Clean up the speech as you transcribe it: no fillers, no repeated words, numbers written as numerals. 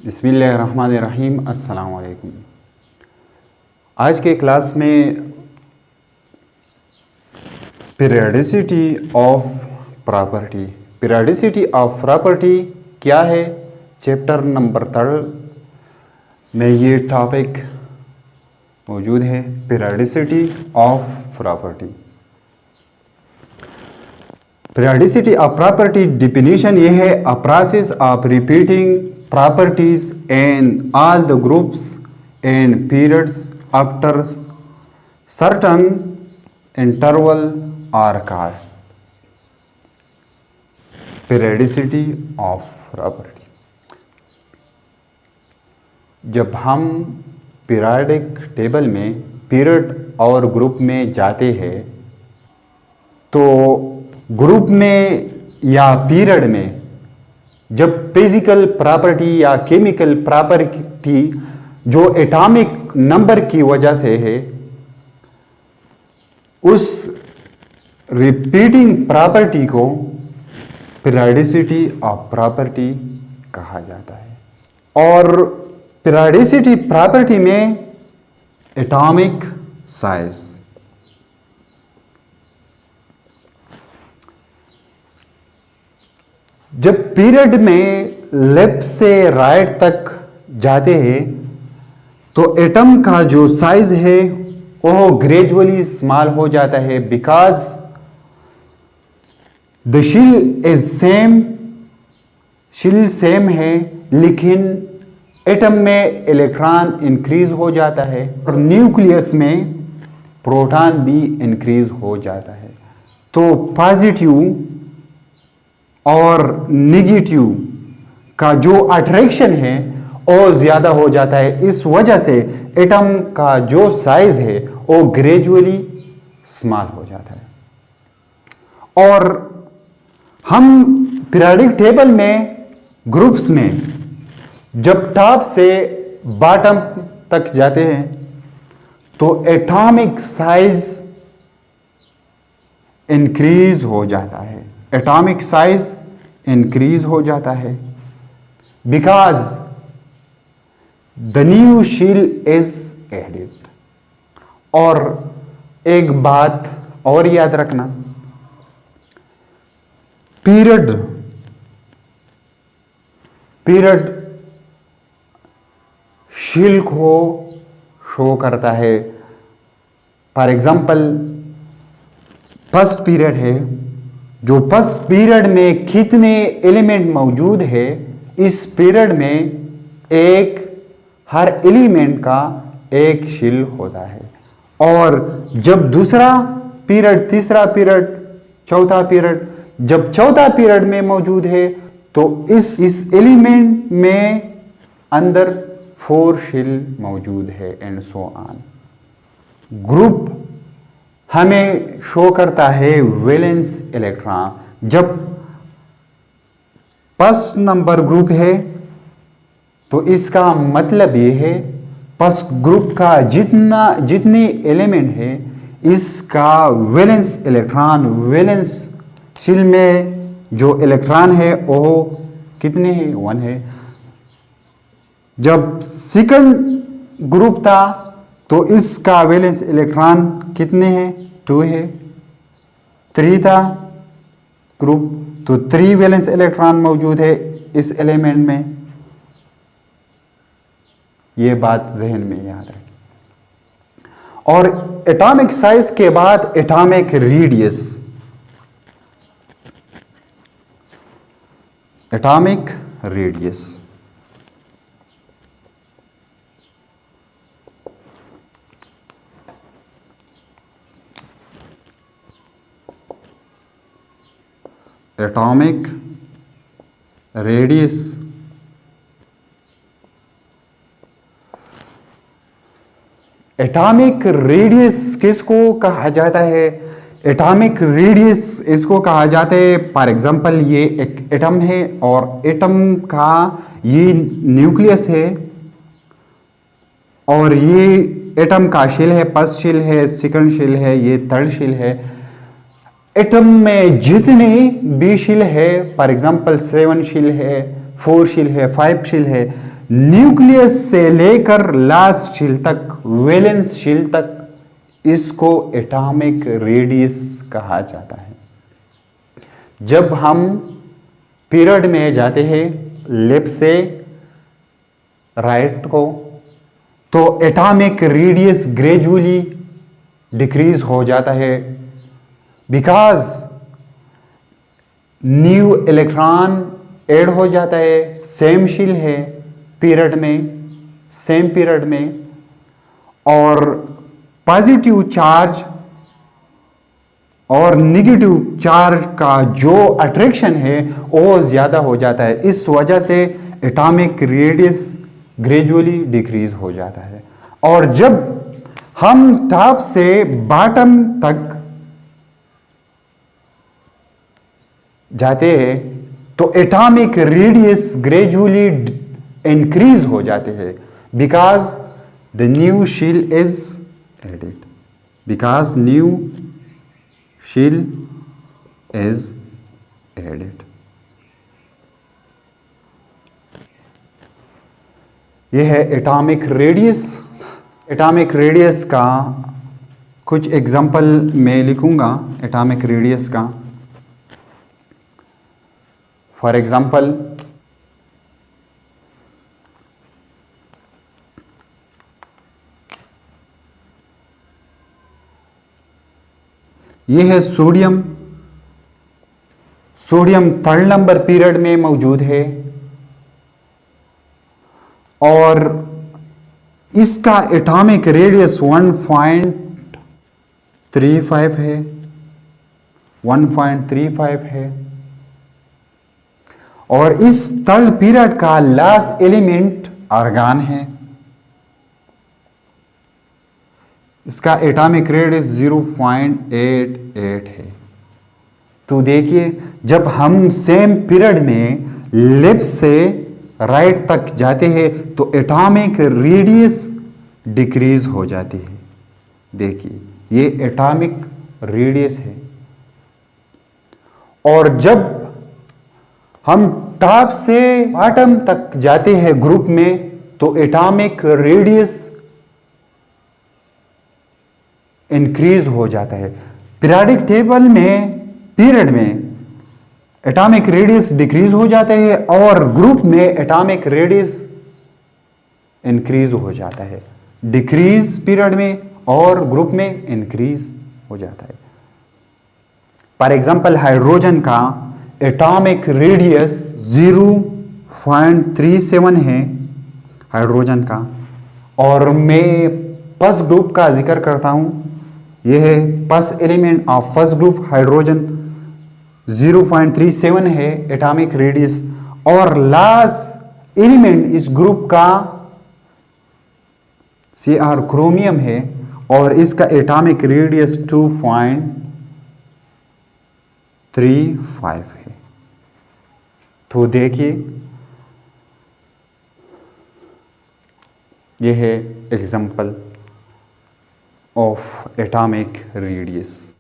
बिस्मिल्लाहिर्रहमानिर्रहीम। अस्सलाम वालेकुम। आज के क्लास में पीरियडिसिटी ऑफ प्रॉपर्टी क्या है, चैप्टर नंबर 3 में ये टॉपिक मौजूद है। Periodicity of property. Periodicity of property definition ये है, a process of repeating properties and all the groups and periods after certain interval are called periodicity of property। जब हम पीरियडिक टेबल में period और ग्रुप में जाते हैं तो ग्रुप में या पीरियड में जब फिजिकल प्रॉपर्टी या केमिकल प्रॉपर्टी जो एटॉमिक नंबर की वजह से है, उस रिपीटिंग प्रॉपर्टी को पीरियडिसिटी ऑफ प्रॉपर्टी कहा जाता है। और पीरियडिसिटी प्रॉपर्टी में एटॉमिक साइज, जब पीरियड में लेफ्ट से राइट तक जाते हैं तो एटम का जो साइज है वो ग्रेजुअली स्मॉल हो जाता है, बिकॉज द शील इज शील सेम है, लेकिन एटम में इलेक्ट्रॉन इंक्रीज हो जाता है और न्यूक्लियस में प्रोटॉन भी इंक्रीज हो जाता है। तो पॉजिटिव और नेगेटिव का जो अट्रैक्शन है वो ज्यादा हो जाता है। इस वजह से एटम का जो साइज है वो ग्रेजुअली स्मॉल हो जाता है। और हम पीरियडिक टेबल में ग्रुप्स में जब टॉप से बॉटम तक जाते हैं तो एटॉमिक साइज इंक्रीज हो जाता है, एटॉमिक साइज इंक्रीज हो जाता है, बिकॉज द न्यू शील इज एडेड। और एक बात और याद रखना, पीरियड शील को शो करता है। फॉर एग्जाम्पल फर्स्ट पीरियड है, जो फर्स्ट पीरियड में कितने एलिमेंट मौजूद है, इस पीरियड में हर एलिमेंट का एक शील होता है। और जब दूसरा पीरियड, तीसरा पीरियड, चौथा पीरियड, जब चौथा पीरियड में मौजूद है तो इस एलिमेंट में अंदर 4 शील मौजूद है, एंड सो ऑन। ग्रुप हमें शो करता है वैलेंस इलेक्ट्रॉन। जब फर्स्ट नंबर ग्रुप है तो इसका मतलब यह है फर्स्ट ग्रुप का जितने एलिमेंट है इसका वैलेंस इलेक्ट्रॉन, वैलेंस शील में जो इलेक्ट्रॉन है वो कितने हैं, 1 है। जब सेकंड ग्रुप था तो इसका वैलेंस इलेक्ट्रॉन कितने हैं, 2 है। 3 था ग्रुप तो 3 वैलेंस इलेक्ट्रॉन मौजूद है इस एलिमेंट में। यह बात जहन में याद रखें। और एटॉमिक साइज के बाद atomic radius, atomic radius atomic radius atomic radius किसको कहा जाता है? एटॉमिक रेडियस इसको कहा जाता है, फॉर एग्जांपल ये एक एटम है और एटम का ये न्यूक्लियस है और ये एटम का शेल है, फर्स्ट शेल है, सेकंड शेल है, ये थर्ड शेल है। एटम में जितने भी शेल है, फॉर एग्जांपल 7 शेल है, 4 शेल है, 5 शेल है, न्यूक्लियस से लेकर लास्ट शील तक, वैलेंस शील तक, इसको एटॉमिक रेडियस कहा जाता है। जब हम पीरियड में जाते हैं लेफ्ट से राइट को, तो एटॉमिक रेडियस ग्रेजुअली डिक्रीज हो जाता है, बिकॉज न्यू इलेक्ट्रॉन ऐड हो जाता है, सेम शील है पीरियड में, सेम पीरियड में, और पॉजिटिव चार्ज और नेगेटिव चार्ज का जो अट्रैक्शन है वो ज्यादा हो जाता है। इस वजह से एटॉमिक रेडियस ग्रेजुअली डिक्रीज हो जाता है। और जब हम टॉप से बॉटम तक जाते हैं तो एटॉमिक रेडियस ग्रेजुअली इंक्रीज हो जाते हैं, बिकॉज द न्यू शील इज एडेड, बिकॉज न्यू शील इज एडेड। यह है एटॉमिक रेडियस। एटॉमिक रेडियस का कुछ एग्जांपल मैं लिखूंगा एटॉमिक रेडियस का। फॉर एग्जांपल, यह है sodium. Sodium 3rd number period में मौजूद है और इसका एटॉमिक रेडियस 1.35 है, 1.35 है। और इस 3rd पीरियड का लास्ट एलिमेंट आर्गन है। इसका एटॉमिक रेडियस 0.88 है। तो देखिए, जब हम सेम पीरियड में लेफ्ट से राइट तक जाते हैं तो एटॉमिक रेडियस डिक्रीज हो जाती है। देखिए, ये एटॉमिक रेडियस है। और जब हम टॉप से बॉटम तक जाते हैं ग्रुप में तो एटॉमिक रेडियस इंक्रीज हो जाता है। पीरियोडिक टेबल में पीरियड में एटॉमिक रेडियस डिक्रीज हो जाता है और ग्रुप में एटॉमिक रेडियस इंक्रीज हो जाता है। डिक्रीज पीरियड में और ग्रुप में इंक्रीज हो जाता है। फॉर एग्जांपल, हाइड्रोजन का एटॉमिक रेडियस 0.37 है हाइड्रोजन का। और मैं फर्स्ट ग्रुप का जिक्र करता हूं। यह है first element of first group hydrogen, 0.37 है एटॉमिक रेडियस। और लास्ट एलिमेंट इस ग्रुप का Cr क्रोमियम है और इसका एटॉमिक रेडियस 2.35 है। तो देखिए, यह है एग्जांपल ऑफ एटॉमिक रेडियस।